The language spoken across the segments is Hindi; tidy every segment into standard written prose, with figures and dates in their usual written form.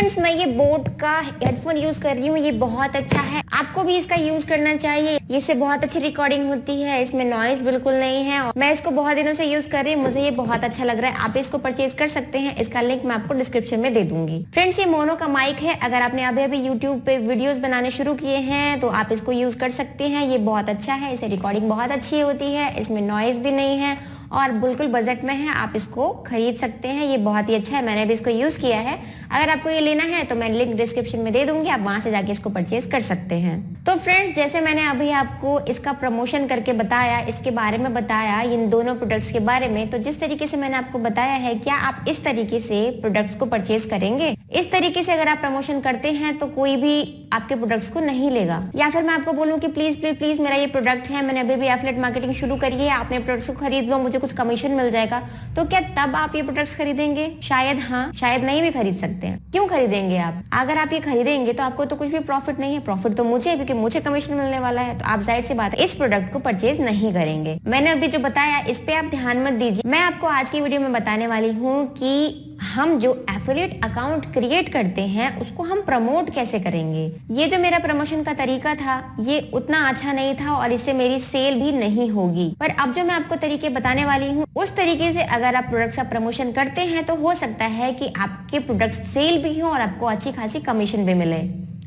फ्रेंड्स, मैं ये बोट का हेडफोन यूज कर रही हूँ। ये बहुत अच्छा है, आपको भी इसका यूज करना चाहिए। इससे बहुत अच्छी रिकॉर्डिंग होती है, इसमें नॉइज बिल्कुल नहीं है। मैं इसको बहुत दिनों से यूज कर रही हूँ, मुझे ये बहुत अच्छा लग रहा है। आप इसको परचेज कर सकते हैं, इसका लिंक मैं आपको डिस्क्रिप्शन में दे दूंगी। फ्रेंड्स, ये मोनो का माइक है। अगर आपने अभी अभी यूट्यूब पे वीडियोस बनाने शुरू किए हैं तो आप इसको यूज कर सकते हैं। ये बहुत अच्छा है, इसे रिकॉर्डिंग बहुत अच्छी होती है, इसमें नॉइज भी नहीं है और बिल्कुल बजट में है। आप इसको खरीद सकते हैं, ये बहुत ही अच्छा है। मैंने भी इसको यूज किया है। अगर आपको ये लेना है तो मैं लिंक डिस्क्रिप्शन में दे दूंगी, आप वहां से जाके इसको परचेज कर सकते हैं। तो फ्रेंड्स, जैसे मैंने अभी आपको इसका प्रमोशन करके बताया, इसके बारे में बताया, इन दोनों प्रोडक्ट्स के बारे में, तो जिस तरीके से मैंने आपको बताया है, क्या आप इस तरीके से प्रोडक्ट्स को परचेज करेंगे? इस तरीके से अगर आप प्रमोशन करते हैं तो कोई भी आपके प्रोडक्ट्स को नहीं लेगा। या फिर मैं आपको बोलूं कि प्लीज प्लीज प्लीज मेरा ये प्रोडक्ट है, मैंने अभी भी एफिलिएट मार्केटिंग शुरू करी है, आपने प्रोडक्ट्स को खरीद लो, मुझे कुछ कमीशन मिल जाएगा, तो क्या तब आप ये प्रोडक्ट्स खरीदेंगे? शायद हाँ, शायद नहीं भी खरीद सकते हैं। क्यों खरीदेंगे आप? अगर आप ये खरीदेंगे तो आपको तो कुछ भी प्रॉफिट नहीं है। प्रॉफिट तो मुझे, क्योंकि मुझे कमीशन मिलने वाला है। तो आप जाहिर सी बात है इस प्रोडक्ट को परचेज नहीं करेंगे। मैंने अभी जो बताया इस पे आप ध्यान मत दीजिए। मैं आपको आज की वीडियो में बताने वाली हूँ कि हम जो एफिलिएट अकाउंट क्रिएट करते हैं उसको हम प्रमोट कैसे करेंगे। ये जो मेरा प्रमोशन का तरीका था ये उतना अच्छा नहीं था और इससे मेरी सेल भी नहीं होगी। पर अब जो मैं आपको तरीके बताने वाली हूँ उस तरीके से अगर आप प्रोडक्ट्स का प्रमोशन करते हैं तो हो सकता है कि आपके प्रोडक्ट सेल भी हो और आपको अच्छी खासी कमीशन भी मिले।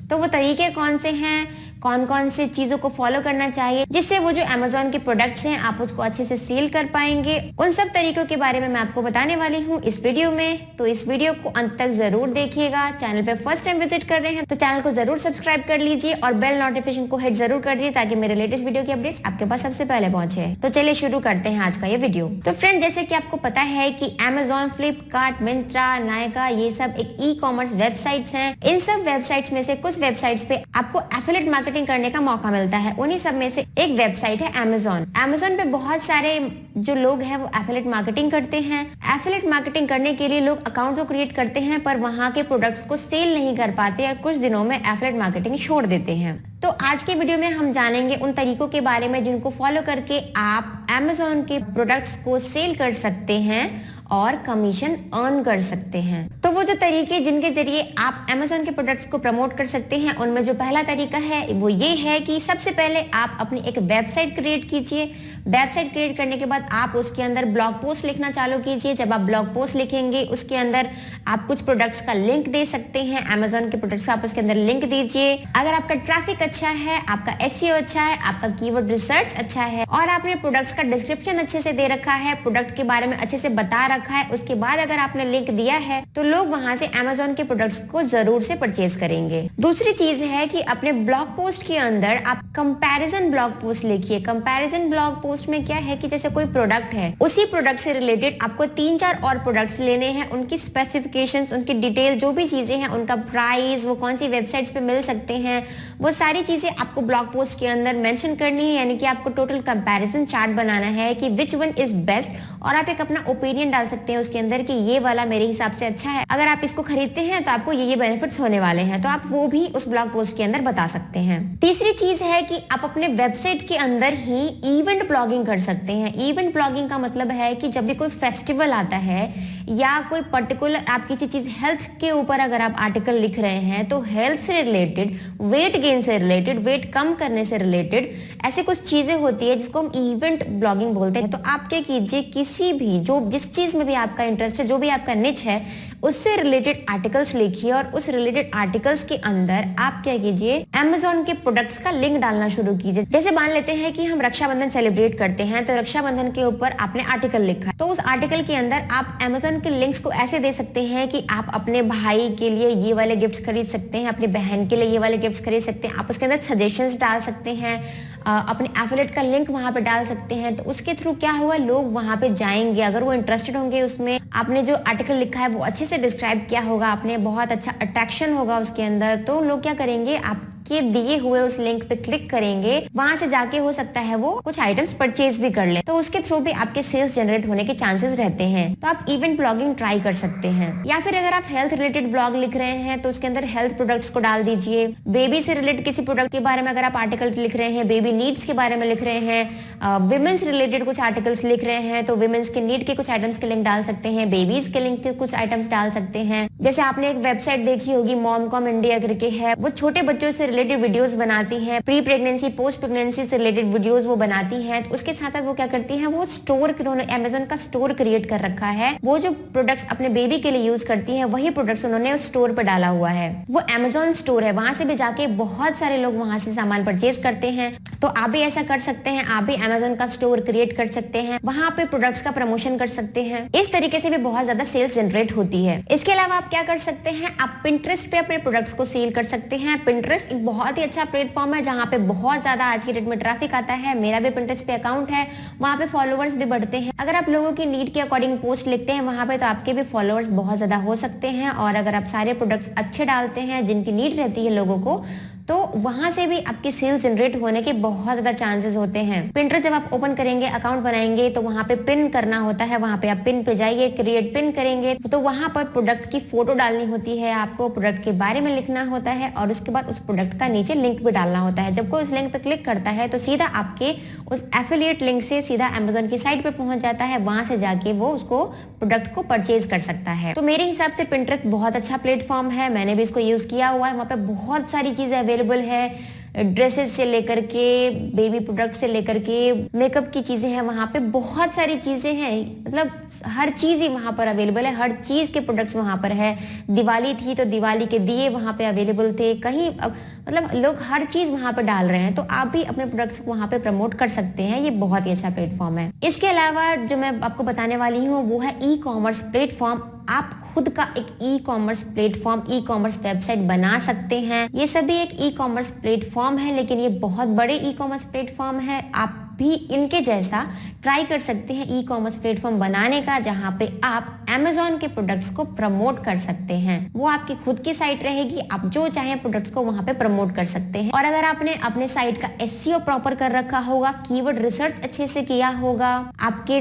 तो वो तरीके कौन से हैं, कौन कौन से चीजों को फॉलो करना चाहिए जिससे वो जो अमेज़न के प्रोडक्ट्स हैं आप उसको अच्छे से सेल कर पाएंगे, उन सब तरीकों के बारे में मैं आपको बताने वाली हूँ इस वीडियो में। तो इस वीडियो को अंत तक जरूर देखिएगा। चैनल पे फर्स्ट टाइम विजिट कर रहे हैं तो चैनल को जरूर सब्सक्राइब कर लीजिए और बेल नोटिफिकेशन को हिट जरूर कर दीजिए ताकि मेरे लेटेस्ट वीडियो की अपडेट्स आपके पास सबसे पहले पहुंचे। तो चलिए शुरू करते हैं आज का ये वीडियो। तो फ्रेंड, जैसे कि आपको पता है कि अमेज़न, फ्लिपकार्ट, मिंत्रा, नायका, ये सब एक ई कॉमर्स वेबसाइट्स हैं। इन सब वेबसाइट्स में से कुछ वेबसाइट्स पे आपको एफिलिएट मार्केटिंग करने का मौका मिलता है। उन्हीं सब में से एक वेबसाइट है अमेज़न। अमेज़न पे बहुत सारे जो लोग हैं वो एफिलिएट मार्केटिंग करते हैं। एफिलिएट मार्केटिंग करने के लिए लोग अकाउंट तो क्रिएट करते हैं पर वहां के प्रोडक्ट्स को सेल नहीं कर पाते और कुछ दिनों में एफिलिएट मार्केटिंग छोड़ देते हैं। तो आज के वीडियो में हम जानेंगे उन तरीकों के बारे में जिनको फॉलो करके आप अमेज़न के प्रोडक्ट्स को सेल कर सकते हैं और कमीशन अर्न कर सकते हैं। तो वो जो तरीके जिनके जरिए आप अमेज़न के प्रोडक्ट्स को प्रमोट कर सकते हैं उनमें जो पहला तरीका है वो ये है कि सबसे पहले आप अपनी एक वेबसाइट क्रिएट कीजिए। वेबसाइट क्रिएट करने के बाद आप उसके अंदर ब्लॉग पोस्ट लिखना चालू कीजिए। जब आप ब्लॉग पोस्ट लिखेंगे उसके अंदर आप कुछ प्रोडक्ट्स का लिंक दे सकते हैं। अमेज़न के प्रोडक्ट्स आप उसके अंदर लिंक दीजिए। अगर आपका ट्रैफिक अच्छा है, आपका एसईओ अच्छा है, आपका कीवर्ड रिसर्च अच्छा है और आपने प्रोडक्ट्स का डिस्क्रिप्शन अच्छे से दे रखा है, प्रोडक्ट के बारे में अच्छे से बता रखा है, उसके बाद अगर आपने लिंक दिया है तो लोग वहां से अमेज़न के प्रोडक्ट्स को जरूर से परचेज करेंगे। दूसरी चीज है कि अपने ब्लॉग पोस्ट के अंदर आप कंपैरिजन ब्लॉग पोस्ट लिखिए। कंपैरिजन ब्लॉग पोस्ट में क्या है कि जैसे कोई प्रोडक्ट है, उसी प्रोडक्ट से रिलेटेड आपको 3-4 और प्रोडक्ट्स लेने हैं, उनकी स्पेसिफिकेशंस, उनकी डिटेल, जो भी चीजें हैं, उनका प्राइस, वो कौन सी वेबसाइट्स पे मिल सकते हैं, वो सारी चीजें आपको ब्लॉग पोस्ट के अंदर मेंशन करनी है। यानी कि आपको टोटल कंपैरिजन चार्ट बनाना है कि विच वन इज बेस्ट और आप एक अपना ओपिनियन डाल सकते हैं उसके अंदर कि ये वाला मेरे हिसाब से अच्छा है, अगर आप इसको खरीदते हैं तो आपको ये बेनिफिट्स होने वाले हैं, तो आप वो भी उस ब्लॉग पोस्ट के अंदर बता सकते हैं। तीसरी चीज है कि आप अपने वेबसाइट के अंदर ही इवेंट ब्लॉगिंग कर सकते हैं। इवेंट ब्लॉगिंग का मतलब है कि जब भी कोई फेस्टिवल आता है या कोई पर्टिकुलर आप किसी चीज हेल्थ के ऊपर अगर आप आर्टिकल लिख रहे हैं तो हेल्थ से रिलेटेड, वेट गेन से रिलेटेड, वेट कम करने से रिलेटेड ऐसी कुछ चीजें होती है जिसको हम इवेंट ब्लॉगिंग बोलते हैं। तो आप क्या कीजिए, किसी भी जो जिस चीज में भी आपका इंटरेस्ट है, जो भी आपका निच है, उससे रिलेटेड आर्टिकल्स लिखिए और उस रिलेटेड आर्टिकल्स के अंदर आप क्या कीजिए, अमेज़न के प्रोडक्ट्स का लिंक डालना शुरू कीजिए। जैसे मान लेते हैं कि हम रक्षाबंधन सेलिब्रेट करते हैं तो रक्षाबंधन के ऊपर आपने आर्टिकल लिखा, तो उस आर्टिकल के अंदर आप अमेज़न के लिंक्स को ऐसे दे सकते हैं कि आप अपने भाई के लिए ये वाले गिफ्ट्स खरीद सकते हैं, अपनी बहन के लिए ये वाले गिफ्ट्स खरीद सकते हैं। आप उसके अंदर सजेशंस डाल सकते हैं, अपने एफिलिएट का लिंक वहां पे डाल सकते हैं। तो उसके थ्रू क्या हुआ, लोग वहां पे जाएंगे, अगर वो इंटरेस्टेड होंगे उसमें, आपने जो आर्टिकल लिखा है वो अच्छे से डिस्क्राइब किया होगा, आपने बहुत अच्छा अट्रैक्शन होगा उसके अंदर, तो लोग क्या करेंगे, आपके दिए हुए उस लिंक पे क्लिक करेंगे, वहां से जाके हो सकता है वो कुछ आइटम्स परचेज भी कर ले, तो उसके थ्रू भी आपके सेल्स जनरेट होने के चांसेस रहते हैं। तो आप इवेंट ब्लॉगिंग ट्राई कर सकते हैं। या फिर अगर आप हेल्थ रिलेटेड ब्लॉग लिख रहे हैं तो उसके अंदर हेल्थ प्रोडक्ट्स को डाल दीजिए। बेबी से रिलेटेड किसी प्रोडक्ट के बारे में अगर आप आर्टिकल लिख रहे हैं, बेबी नीड्स के बारे में लिख रहे हैं, विमेंस रिलेटेड कुछ आर्टिकल्स लिख रहे हैं तो विमेंस के नीड के कुछ आइटम्स के लिंक डाल सकते हैं, बेबीज के लिंक के कुछ आइटम्स डाल सकते हैं। जैसे आपने एक वेबसाइट देखी होगी मॉमकॉम इंडिया करके है, वो छोटे बच्चों से रिलेटेड वीडियोस बनाती है, प्री प्रेगनेंसी पोस्ट प्रेगनेंसी से रिलेटेड वीडियोस वो बनाती है। तो उसके साथ साथ वो क्या करती है, वो स्टोर, उन्होंने अमेजोन का स्टोर क्रिएट कर रखा है। वो जो प्रोडक्ट्स अपने बेबी के लिए यूज करती है वही प्रोडक्ट्स उन्होंने उस स्टोर पर डाला हुआ है। वो अमेजोन स्टोर है, वहां से भी जाके बहुत सारे लोग वहां से सामान परचेज करते हैं। तो आप भी ऐसा कर सकते हैं, आप भी अमेजोन का स्टोर क्रिएट कर सकते हैं, वहां पे प्रोडक्ट्स का प्रमोशन कर सकते हैं। इस तरीके से भी बहुत ज्यादा सेल्स जनरेट होती है। इसके अलावा आप क्या कर सकते हैं, आप पिंटरेस्ट पे अपने प्रोडक्ट्स को सेल कर सकते हैं। पिंटरेस्ट एक बहुत ही अच्छा प्लेटफॉर्म है जहां पे बहुत ज्यादा आज की डेट में ट्रैफिक आता है। मेरा भी पिंटरेस्ट पे अकाउंट है, वहां पे फॉलोअर्स भी बढ़ते हैं। अगर आप लोगों की नीड के अकॉर्डिंग पोस्ट लिखते हैं वहां पे तो आपके भी फॉलोअर्स बहुत ज्यादा हो सकते हैं। और अगर आप सारे प्रोडक्ट्स अच्छे डालते हैं जिनकी नीड रहती है लोगों को, तो वहां से भी आपकी सेल्स जनरेट होने के बहुत ज्यादा चांसेस होते हैं। पिंटरेस्ट जब आप ओपन करेंगे, अकाउंट बनाएंगे, तो वहां पे पिन करना होता है। वहां पे आप पिन पे जाइए, क्रिएट पिन करेंगे तो वहां पर प्रोडक्ट की फोटो डालनी होती है, आपको प्रोडक्ट के बारे में लिखना होता है और उसके बाद उस प्रोडक्ट का नीचे लिंक भी डालना होता है। जब कोई उस लिंक पे क्लिक करता है तो सीधा आपके उस एफिलिएट लिंक से सीधा अमेजोन की साइट पे पहुंच जाता है, वहां से जाके वो उसको प्रोडक्ट को परचेज कर सकता है। तो मेरे हिसाब से पिंटरेस्ट बहुत अच्छा प्लेटफॉर्म है, मैंने भी इसको यूज किया हुआ है। वहां पे बहुत सारी चीजें अवेलेबल है, ड्रेसेस से लेकर के बेबी प्रोडक्ट से लेकर के मेकअप की चीजें हैं, वहां पे बहुत सारी चीजें हैं। मतलब हर चीज ही वहां पर अवेलेबल है, हर चीज के प्रोडक्ट्स वहां पर है। दिवाली थी तो दिवाली के दिए वहां पे अवेलेबल थे। कहीं मतलब लोग हर चीज वहां पर डाल रहे हैं, तो आप भी अपने प्रोडक्ट्स को वहां पे प्रमोट कर सकते हैं। ये बहुत ही अच्छा प्लेटफॉर्म है। इसके अलावा जो मैं आपको बताने वाली हूँ वो है ई कॉमर्स प्लेटफॉर्म। आप खुद का एक e commerce platform, e commerce website बना सकते हैं। ये सभी एक ई कॉमर्स प्लेटफॉर्म है, लेकिन ये बहुत बड़े ई कॉमर्स प्लेटफॉर्म है। आप भी इनके जैसा ट्राई कर सकते हैं ई कॉमर्स प्लेटफॉर्म बनाने का, जहां पे आप अमेजोन के प्रोडक्ट्स को प्रमोट कर सकते हैं। वो आपकी खुद की साइट रहेगी, आप जो चाहे प्रोडक्ट्स को वहां पे प्रमोट कर सकते हैं। और अगर आपने अपने साइट का एसईओ प्रॉपर कर रखा होगा, कीवर्ड रिसर्च अच्छे से किया होगा, आपके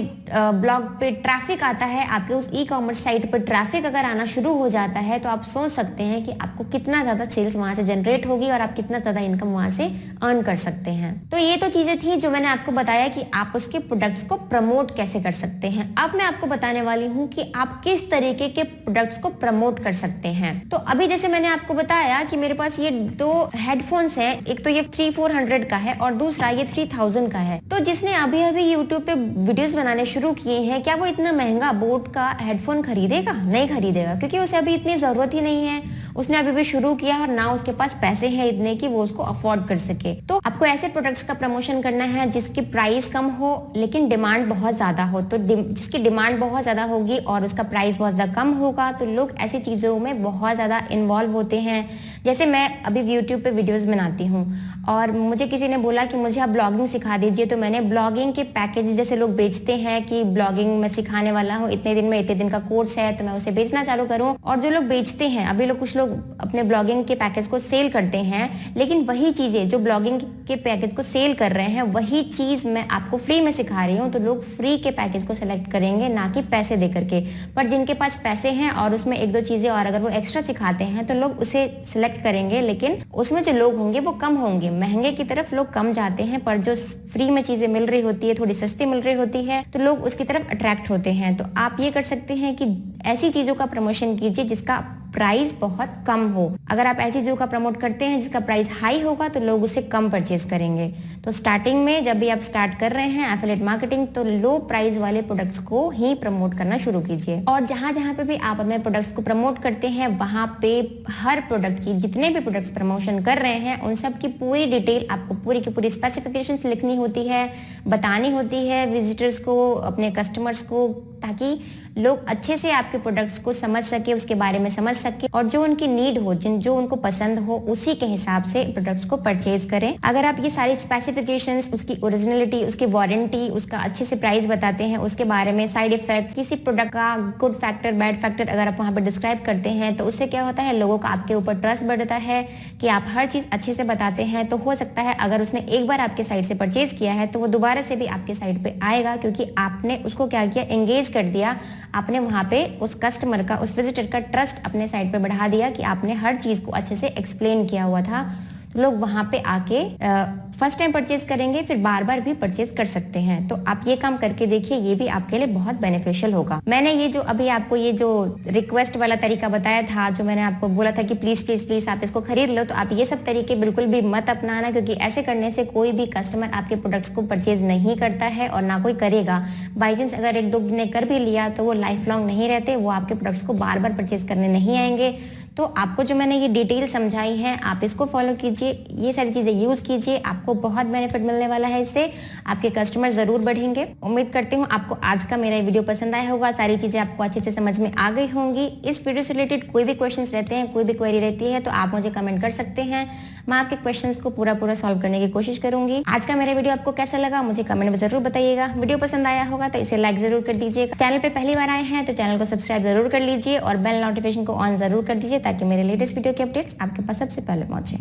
ब्लॉग पे ट्रैफिक आता है, आपके उस ई कॉमर्स साइट पर ट्रैफिक अगर आना शुरू हो जाता है, तो आप सोच सकते हैं कि आपको कितना ज्यादा सेल्स वहां से जनरेट होगी और आप कितना ज्यादा इनकम वहां से अर्न कर सकते हैं। तो ये तो चीजें थी जो मैंने आपको बताया कि आप उसके प्रोडक्ट्स को प्रमोट कैसे कर सकते हैं। अब मैं आपको बताने वाली हूँ कि आप किस तरीके के प्रोडक्ट्स को प्रमोट कर सकते हैं। तो अभी जैसे मैंने आपको बताया कि मेरे पास ये दो हेडफोन्स हैं, एक तो ये 3400 का है और दूसरा ये 3000 का है। तो जिसने अभी अभी यूट्यूब पे वीडियोस बनाने शुरू किए हैं, क्या वो इतना महंगा बोट का हेडफोन खरीदेगा? नहीं खरीदेगा, क्योंकि उसे अभी इतनी जरूरत ही नहीं है। उसने अभी भी शुरू किया और ना उसके पास पैसे हैं इतने कि वो उसको अफोर्ड कर सके। तो आपको ऐसे प्रोडक्ट्स का प्रमोशन करना है जिसकी प्राइस कम हो लेकिन डिमांड बहुत ज्यादा हो। तो जिसकी डिमांड बहुत ज्यादा होगी और उसका प्राइस बहुत ज्यादा कम होगा, तो लोग ऐसी चीजों में बहुत ज्यादा इन्वॉल्व होते हैं। जैसे मैं अभी यूट्यूब पे वीडियोस बनाती हूँ और मुझे किसी ने बोला कि मुझे आप ब्लॉगिंग सिखा दीजिए, तो मैंने ब्लॉगिंग के पैकेज जैसे लोग बेचते हैं कि ब्लॉगिंग मैं सिखाने वाला हूँ, इतने दिन में इतने दिन का कोर्स है, तो मैं उसे बेचना चालू करूँ। और जो लोग बेचते हैं, अभी लोग कुछ लोग अपने ब्लॉगिंग के पैकेज को सेल करते हैं, लेकिन वही चीजें जो ब्लॉगिंग के पैकेज को सेल कर रहे हैं वही चीज मैं आपको फ्री में सिखा रही हूँ, तो लोग फ्री के पैकेज को सिलेक्ट करेंगे, ना कि पैसे दे करके। पर जिनके पास पैसे हैं और उसमें एक दो चीजें और अगर वो एक्स्ट्रा सिखाते हैं तो लोग उसे सिलेक्ट करेंगे, लेकिन उसमें जो लोग होंगे वो कम होंगे। महंगे की तरफ लोग कम जाते हैं, पर जो फ्री में चीजें मिल रही होती है, थोड़ी सस्ती मिल रही होती है, तो लोग उसकी तरफ अट्रैक्ट होते हैं। तो आप ये कर सकते हैं कि ऐसी चीजों का प्रमोशन कीजिए जिसका प्राइस बहुत कम हो। अगर आप ऐसी चीजों का प्रमोट करते हैं जिसका प्राइस हाई होगा तो लोग उसे कम परचेज करेंगे। तो स्टार्टिंग में जब भी आप स्टार्ट कर रहे हैं एफिलिएट मार्केटिंग, तो लो प्राइस वाले प्रोडक्ट्स को ही प्रमोट करना शुरू कीजिए। और जहां जहां पे भी आप अपने प्रोडक्ट्स को प्रमोट करते हैं, वहां पे हर प्रोडक्ट की, जितने भी प्रोडक्ट्स प्रमोशन कर रहे हैं उन सब की पूरी डिटेल आपको पूरी की पूरी स्पेसिफिकेशंस लिखनी होती है, बतानी होती है विजिटर्स को, अपने कस्टमर्स को, ताकि लोग अच्छे से आपके प्रोडक्ट्स को समझ सके, उसके बारे में समझ सके और जो उनकी नीड हो, जो उनको पसंद हो, उसी के हिसाब से प्रोडक्ट्स को परचेज करें। अगर आप ये सारी स्पेसिफिकेशंस, उसकी ओरिजिनलिटी, उसकी वारंटी, उसका अच्छे से प्राइस बताते हैं, उसके बारे में साइड इफेक्ट, किसी प्रोडक्ट का गुड फैक्टर, बैड फैक्टर अगर आप वहाँ पर डिस्क्राइब करते हैं, तो उससे क्या होता है, लोगों का आपके ऊपर ट्रस्ट बढ़ता है कि आप हर चीज अच्छे से बताते हैं। तो हो सकता है अगर उसने एक बार आपके साइट से परचेज किया है तो वो दोबारा से भी आपके साइट पे आएगा, क्योंकि आपने उसको क्या किया, एंगेज कर दिया। आपने वहां पे उस कस्टमर का, उस विजिटर का ट्रस्ट अपने साइट पे बढ़ा दिया कि आपने हर चीज को अच्छे से एक्सप्लेन किया हुआ था। तो लोग वहां पे आके फर्स्ट टाइम परचेज करेंगे, फिर बार बार भी परचेज कर सकते हैं। तो आप ये काम करके देखिए, ये भी आपके लिए बहुत बेनिफिशियल होगा। मैंने ये जो अभी आपको ये जो रिक्वेस्ट वाला तरीका बताया था, जो मैंने आपको बोला था कि प्लीज प्लीज प्लीज आप इसको खरीद लो, तो आप ये सब तरीके बिल्कुल भी मत अपनाना, क्योंकि ऐसे करने से कोई भी कस्टमर आपके प्रोडक्ट्स को परचेज नहीं करता है और ना कोई करेगा। बाई चांस अगर एक दो ने कर भी लिया तो वो लाइफ लॉन्ग नहीं रहते, वो आपके प्रोडक्ट्स को बार बार परचेज करने नहीं आएंगे। तो आपको जो मैंने ये डिटेल समझाई है, आप इसको फॉलो कीजिए, ये सारी चीजें यूज कीजिए, आपको बहुत बेनिफिट मिलने वाला है इससे, आपके कस्टमर जरूर बढ़ेंगे। उम्मीद करती हूँ आपको आज का मेरा वीडियो पसंद आया होगा, सारी चीजें आपको अच्छे से समझ में आ गई होंगी। इस वीडियो से रिलेटेड कोई भी क्वेश्चंस रहते हैं, कोई भी क्वेरी रहती है, तो आप मुझे कमेंट कर सकते हैं। मैं आपके क्वेश्चंस को पूरा सॉल्व करने की कोशिश करूंगी। आज का मेरा वीडियो आपको कैसा लगा मुझे कमेंट में जरूर बताइएगा। वीडियो पसंद आया होगा तो इसे लाइक जरूर कर दीजिएगा। चैनल पे पहली बार आए हैं तो चैनल को सब्सक्राइब जरूर कर लीजिए और बेल नोटिफिकेशन को ऑन जरूर कर दीजिए, ताकि मेरे लेटेस्ट वीडियो के अपडेट्स आपके पास सबसे पहले पहुंचे।